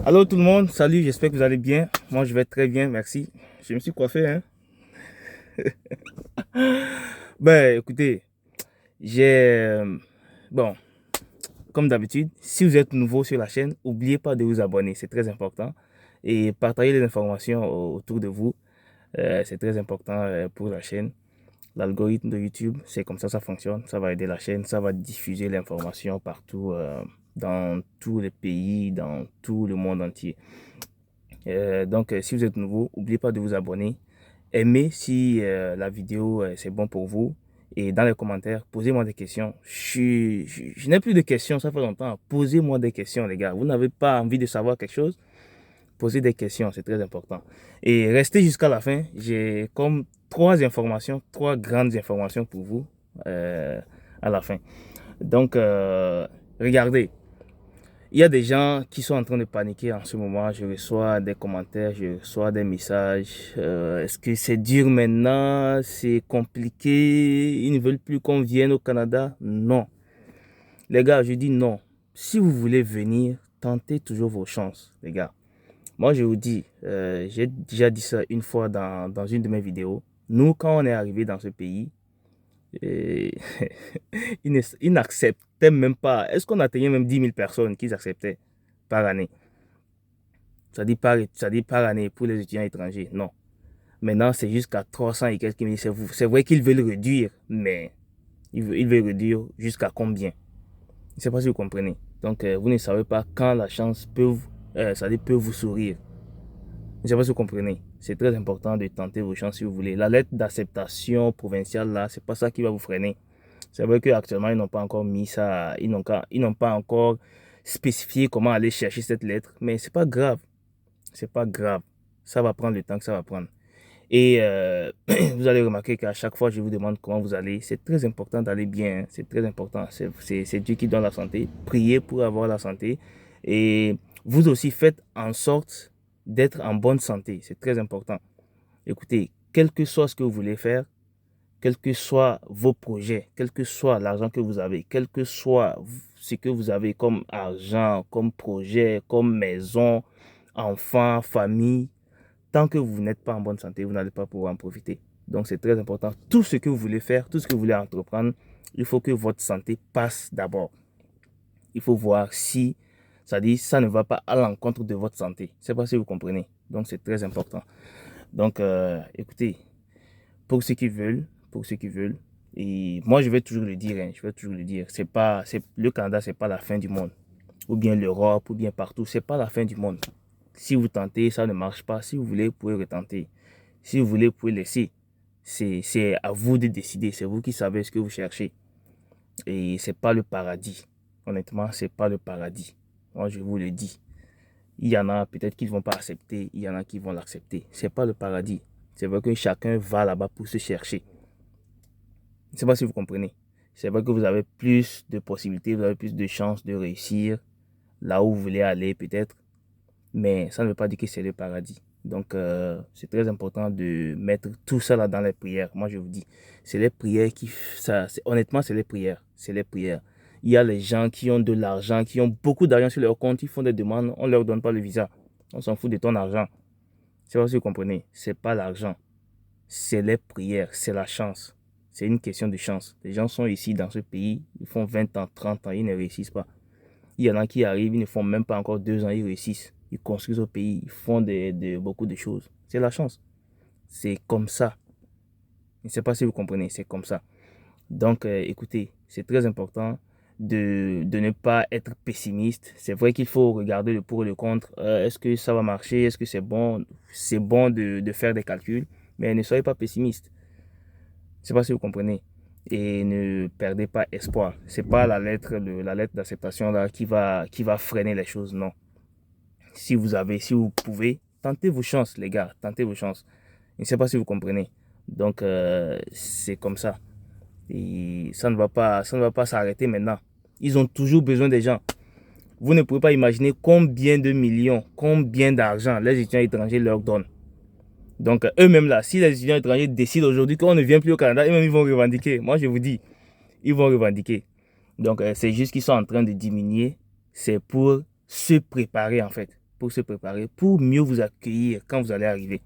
Allô tout le monde, salut, j'espère que vous allez bien. Moi je vais très bien, merci. Je me suis coiffé, hein. Ben écoutez, j'ai... bon, comme d'habitude, si vous êtes nouveau sur la chaîne, n'oubliez pas de vous abonner, c'est très important. Et partagez les informations autour de vous, c'est très important pour la chaîne. L'algorithme de YouTube, c'est comme ça fonctionne. Ça va aider la chaîne, ça va diffuser l'information partout, dans tous les pays, dans tout le monde entier. Donc, si vous êtes nouveau, n'oubliez pas de vous abonner. Aimez si la vidéo c'est bon pour vous. Et dans les commentaires, posez-moi des questions. Je n'ai plus de questions, ça fait longtemps. Posez-moi des questions, les gars. Vous n'avez pas envie de savoir quelque chose? Posez des questions, c'est très important. Et restez jusqu'à la fin. J'ai comme trois informations, trois grandes informations pour vous à la fin. Donc, regardez. Il y a des gens qui sont en train de paniquer en ce moment. Je reçois des commentaires, je reçois des messages. Est-ce que c'est dur maintenant? C'est compliqué? Ils ne veulent plus qu'on vienne au Canada? Non. Les gars, je dis non. Si vous voulez venir, tentez toujours vos chances, les gars. Moi, je vous dis, j'ai déjà dit ça une fois dans une de mes vidéos. Nous, quand on est arrivé dans ce pays, et ils n'acceptaient même pas. Est-ce qu'on atteignait même 10 000 personnes qu'ils acceptaient par année? Ça dit par année pour les étudiants étrangers. Non. Maintenant, c'est jusqu'à 300 et quelques mille. C'est vrai qu'ils veulent réduire, mais ils veulent réduire jusqu'à combien? Je ne sais pas si vous comprenez. Donc, vous ne savez pas quand la chance peut vous sourire. Je ne sais pas si vous comprenez. C'est très important de tenter vos chances si vous voulez. La lettre d'acceptation provinciale, là, c'est pas ça qui va vous freiner. C'est vrai qu'actuellement, ils n'ont pas encore mis ça, ils n'ont pas encore spécifié comment aller chercher cette lettre, mais c'est pas grave. C'est pas grave. Ça va prendre le temps que ça va prendre. Et vous allez remarquer qu'à chaque fois, je vous demande comment vous allez. C'est très important d'aller bien. Hein. C'est très important. C'est Dieu qui donne la santé. Priez pour avoir la santé. Et vous aussi, faites en sorte d'être en bonne santé. C'est très important. Écoutez, quel que soit ce que vous voulez faire, quels que soient vos projets, quel que soit l'argent que vous avez, quel que soit ce que vous avez comme argent, comme projet, comme maison, enfants, famille, tant que vous n'êtes pas en bonne santé, vous n'allez pas pouvoir en profiter. Donc c'est très important. Tout ce que vous voulez faire, tout ce que vous voulez entreprendre, il faut que votre santé passe d'abord. Il faut voir si ça ne va pas à l'encontre de votre santé. Je ne sais pas si vous comprenez. Donc c'est très important. Donc écoutez, pour ceux qui veulent, et moi je vais toujours le dire, hein, je vais toujours le dire, le Canada, c'est pas la fin du monde. Ou bien l'Europe, ou bien partout, c'est pas la fin du monde. Si vous tentez, ça ne marche pas. Si vous voulez, vous pouvez retenter. Si vous voulez, vous pouvez laisser. C'est à vous de décider. C'est vous qui savez ce que vous cherchez. Et c'est pas le paradis. Honnêtement, c'est pas le paradis. Moi, je vous le dis. Il y en a peut-être qui ne vont pas accepter. Il y en a qui vont l'accepter. C'est pas le paradis. C'est vrai que chacun va là-bas pour se chercher. Je ne sais pas si vous comprenez. C'est vrai que vous avez plus de possibilités, vous avez plus de chances de réussir là où vous voulez aller peut-être. Mais ça ne veut pas dire que c'est le paradis. Donc, c'est très important de mettre tout ça là dans les prières. Moi, je vous dis, c'est les prières honnêtement, c'est les prières. C'est les prières. Il y a les gens qui ont de l'argent, qui ont beaucoup d'argent sur leur compte, ils font des demandes, on ne leur donne pas le visa. On s'en fout de ton argent. C'est pas si vous comprenez. C'est pas l'argent. C'est les prières, c'est la chance. C'est une question de chance. Les gens sont ici dans ce pays, ils font 20 ans, 30 ans, ils ne réussissent pas. Il y en a qui arrivent, ils ne font même pas encore 2 ans, ils réussissent. Ils construisent au pays, ils font beaucoup de choses. C'est la chance. C'est comme ça. Je ne sais pas si vous comprenez, c'est comme ça. Donc, écoutez, c'est très important de ne pas être pessimiste. C'est vrai qu'il faut regarder le pour et le contre. Est-ce que ça va marcher? Est-ce que c'est bon? C'est bon de faire des calculs, mais ne soyez pas pessimiste. Je ne sais pas si vous comprenez. Et ne perdez pas espoir. C'est pas la lettre d'acceptation là qui va freiner les choses, non. Si vous pouvez, tentez vos chances, les gars, tentez vos chances. Je ne sais pas si vous comprenez. Donc, c'est comme ça. Et ça ne va pas s'arrêter maintenant. Ils ont toujours besoin des gens. Vous ne pouvez pas imaginer combien de millions, combien d'argent les étudiants étrangers leur donnent. Donc, eux-mêmes là, si les étudiants étrangers décident aujourd'hui qu'on ne vient plus au Canada, eux-mêmes ils vont revendiquer. Moi, je vous dis, ils vont revendiquer. Donc, c'est juste qu'ils sont en train de diminuer. C'est pour se préparer en fait. pour se préparer, pour mieux vous accueillir quand vous allez arriver.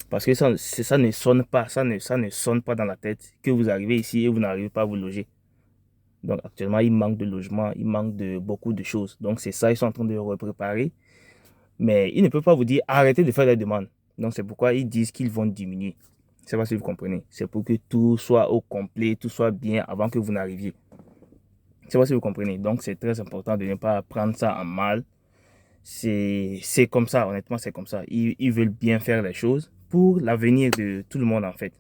Parce que ça ne sonne pas, ça ne sonne pas dans la tête que vous arrivez ici et vous n'arrivez pas à vous loger. Donc actuellement, il manque de logement, il manque de beaucoup de choses. Donc c'est ça, ils sont en train de repréparer. Mais ils ne peuvent pas vous dire arrêtez de faire des demandes. Donc c'est pourquoi ils disent qu'ils vont diminuer. Je ne sais pas si vous comprenez. C'est pour que tout soit au complet, tout soit bien avant que vous n'arriviez. Je ne sais pas si vous comprenez. Donc c'est très important de ne pas prendre ça en mal. C'est comme ça, honnêtement, c'est comme ça. Ils veulent bien faire les choses pour l'avenir de tout le monde en fait.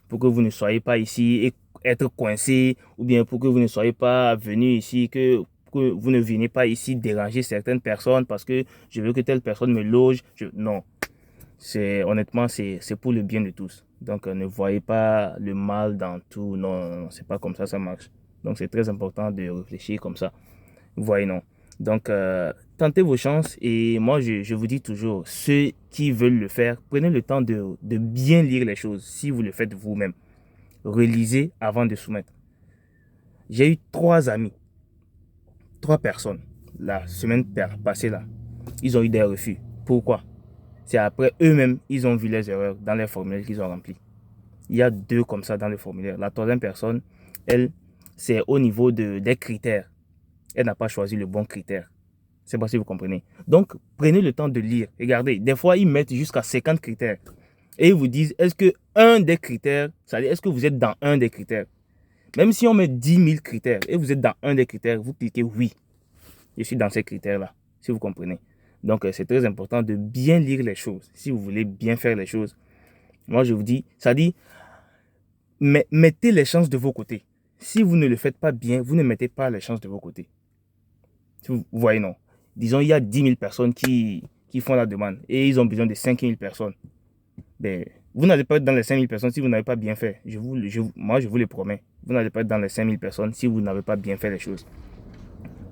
Pour que vous ne soyez pas ici et être coincé, ou bien pour que vous ne soyez pas venu ici, que vous ne veniez pas ici déranger certaines personnes parce que je veux que telle personne me loge. Non, honnêtement, c'est pour le bien de tous. Donc, ne voyez pas le mal dans tout. Non, non, non, c'est pas comme ça marche. Donc, c'est très important de réfléchir comme ça. Vous voyez, non. Donc, tentez vos chances et moi, je vous dis toujours, ceux qui veulent le faire, prenez le temps de bien lire les choses si vous le faites vous-même. Relisez avant de soumettre. J'ai eu 3 amis, 3 personnes, la semaine passée là. Ils ont eu des refus. Pourquoi? C'est après eux-mêmes, ils ont vu les erreurs dans les formulaires qu'ils ont remplis. Il y a 2 comme ça dans le formulaire. La 3e personne, elle, c'est au niveau des critères. Elle n'a pas choisi le bon critère. C'est pas si vous comprenez. Donc, prenez le temps de lire. Regardez, des fois, ils mettent jusqu'à 50 critères. Et ils vous disent, est-ce que un des critères, c'est-à-dire, est-ce que vous êtes dans un des critères? Même si on met 10 000 critères et vous êtes dans un des critères, vous cliquez oui. Je suis dans ces critères-là, si vous comprenez. Donc, c'est très important de bien lire les choses. Si vous voulez bien faire les choses, moi, je vous dis, ça dit, mettez les chances de vos côtés. Si vous ne le faites pas bien, vous ne mettez pas les chances de vos côtés. Vous voyez, non. Disons, il y a 10 000 personnes qui font la demande et ils ont besoin de 5 000 personnes. Ben, vous n'allez pas être dans les 5 000 personnes si vous n'avez pas bien fait. Moi, je vous le promets. Vous n'allez pas être dans les 5 000 personnes si vous n'avez pas bien fait les choses.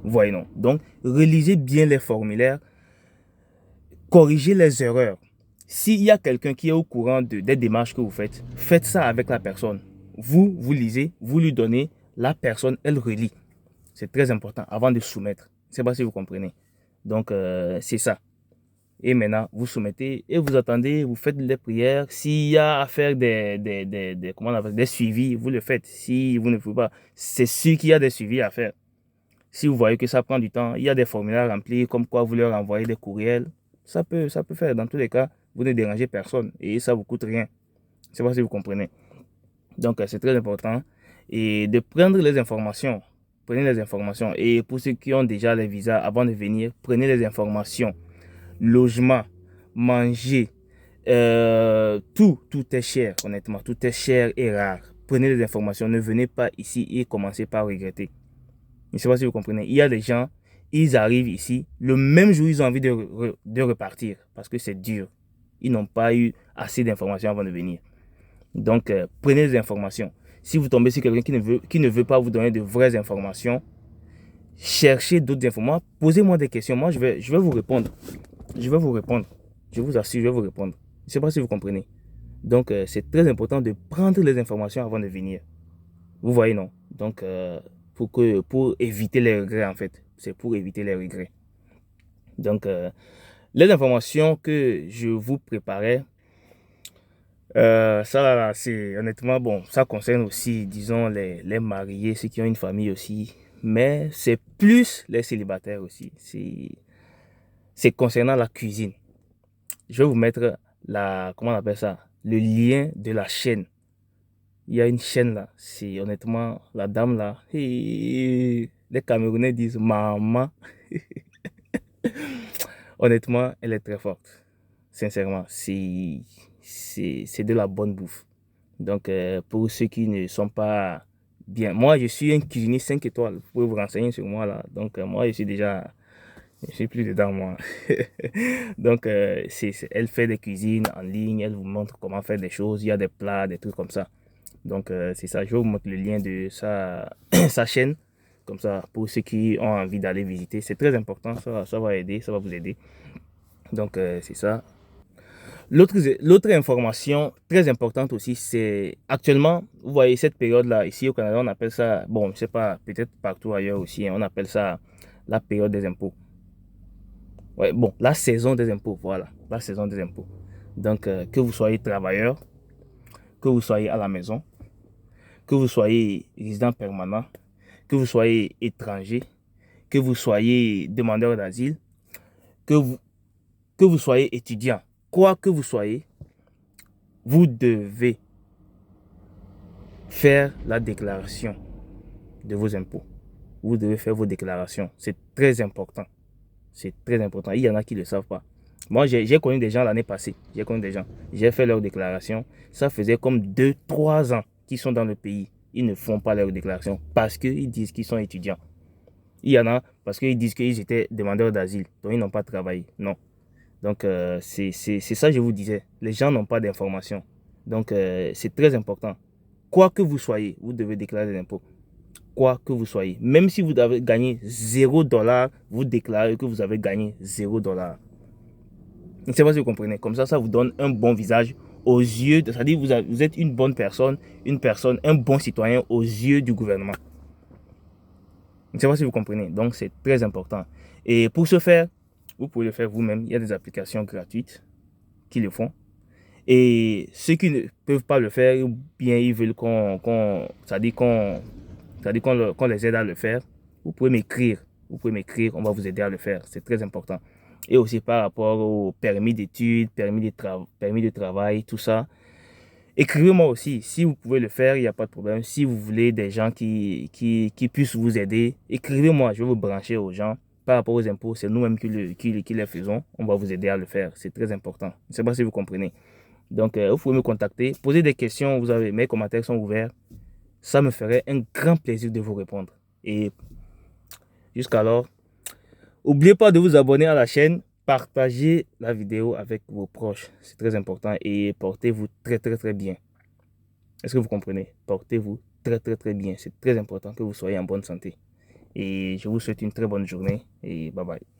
Vous voyez, non. Donc, relisez bien les formulaires. Corrigez les erreurs. S'il y a quelqu'un qui est au courant des démarches que vous faites, faites ça avec la personne. Vous lisez, vous lui donnez, la personne, elle relit. C'est très important avant de soumettre. Je ne sais pas si vous comprenez. Donc, c'est ça. Et maintenant, vous soumettez et vous attendez, vous faites des prières. S'il y a à faire des suivis, vous le faites. Si vous ne pouvez pas, c'est sûr qu'il y a des suivis à faire. Si vous voyez que ça prend du temps, il y a des formulaires remplis, comme quoi vous leur envoyez des courriels. Ça peut faire. Dans tous les cas, vous ne dérangez personne et ça ne vous coûte rien. Je ne sais pas si vous comprenez. Donc, c'est très important. Et de prendre les informations. Prenez les informations. Et pour ceux qui ont déjà les visas avant de venir, prenez les informations. Logement, manger, tout est cher, honnêtement. Tout est cher et rare. Prenez les informations. Ne venez pas ici et commencez par regretter. Je ne sais pas si vous comprenez. Il y a des gens, ils arrivent ici, le même jour, ils ont envie de repartir parce que c'est dur. Ils n'ont pas eu assez d'informations avant de venir. Donc, prenez les informations. Si vous tombez sur quelqu'un qui ne veut pas vous donner de vraies informations, cherchez d'autres informations. Posez-moi des questions. Moi, je vais vous répondre. Je vais vous répondre. Je vous assure, je vais vous répondre. Je ne sais pas si vous comprenez. Donc, c'est très important de prendre les informations avant de venir. Vous voyez, non? Donc, pour éviter les regrets, en fait. C'est pour éviter les regrets. Donc, les informations que je vous préparais, ça, c'est honnêtement, bon, ça concerne aussi, disons, les mariés, ceux qui ont une famille aussi. Mais c'est plus les célibataires aussi. C'est concernant la cuisine. Je vais vous mettre comment on appelle ça? Le lien de la chaîne. Il y a une chaîne là. C'est honnêtement, la dame là. Les Camerounais disent maman. Honnêtement, elle est très forte. Sincèrement, c'est de la bonne bouffe. Donc, pour ceux qui ne sont pas bien, moi je suis un cuisinier 5 étoiles. Vous pouvez vous renseigner sur moi là. Donc, moi je suis plus dedans moi. Donc, elle fait des cuisines en ligne, elle vous montre comment faire des choses. Il y a des plats, des trucs comme ça. Donc, c'est ça. Je vais vous mettre le lien de sa chaîne. Comme ça, pour ceux qui ont envie d'aller visiter. C'est très important. Ça va aider, ça va vous aider. Donc, c'est ça. L'autre information très importante aussi, c'est actuellement, vous voyez cette période-là, ici au Canada, on appelle ça, bon, je ne sais pas, peut-être partout ailleurs aussi, hein, on appelle ça la période des impôts. Ouais, bon, la saison des impôts, voilà, la saison des impôts. Donc, que vous soyez travailleur, que vous soyez à la maison, que vous soyez résident permanent, que vous soyez étranger, que vous soyez demandeur d'asile, que vous, que vous soyez étudiant, quoi que vous soyez, vous devez faire la déclaration de vos impôts. Vous devez faire vos déclarations. C'est très important. C'est très important. Il y en a qui ne le savent pas. Moi, j'ai connu des gens l'année passée. J'ai connu des gens. J'ai fait leur déclaration. Ça faisait comme 2, 3 ans qu'ils sont dans le pays. Ils ne font pas leur déclaration parce qu'ils disent qu'ils sont étudiants. Il y en a parce qu'ils disent qu'ils étaient demandeurs d'asile. Donc, ils n'ont pas travaillé. Non. Donc, c'est ça que je vous disais. Les gens n'ont pas d'informations. Donc, c'est très important. Quoi que vous soyez, vous devez déclarer des impôts. Quoi que vous soyez. Même si vous avez gagné $0, vous déclarez que vous avez gagné $0. Je ne sais pas si vous comprenez. Comme ça vous donne un bon visage aux yeux, c'est-à-dire vous êtes une bonne personne, un bon citoyen aux yeux du gouvernement. Je ne sais pas si vous comprenez. Donc, c'est très important. Et pour ce faire, vous pouvez le faire vous-même. Il y a des applications gratuites qui le font. Et ceux qui ne peuvent pas le faire, ou bien ils veulent qu'on les aide à le faire, vous pouvez m'écrire. Vous pouvez m'écrire, on va vous aider à le faire. C'est très important. Et aussi par rapport au permis d'études, permis de travail, tout ça. Écrivez-moi aussi. Si vous pouvez le faire, il n'y a pas de problème. Si vous voulez des gens qui puissent vous aider, écrivez-moi. Je vais vous brancher aux gens. Par rapport aux impôts, c'est nous-mêmes qui les faisons. On va vous aider à le faire. C'est très important. Je ne sais pas si vous comprenez. Donc, vous pouvez me contacter. Posez des questions. Mes commentaires sont ouverts. Ça me ferait un grand plaisir de vous répondre. Et jusqu'alors, n'oubliez pas de vous abonner à la chaîne. Partagez la vidéo avec vos proches. C'est très important. Et portez-vous très, très, très bien. Est-ce que vous comprenez? Portez-vous très, très, très bien. C'est très important que vous soyez en bonne santé. Et je vous souhaite une très bonne journée. Et bye bye.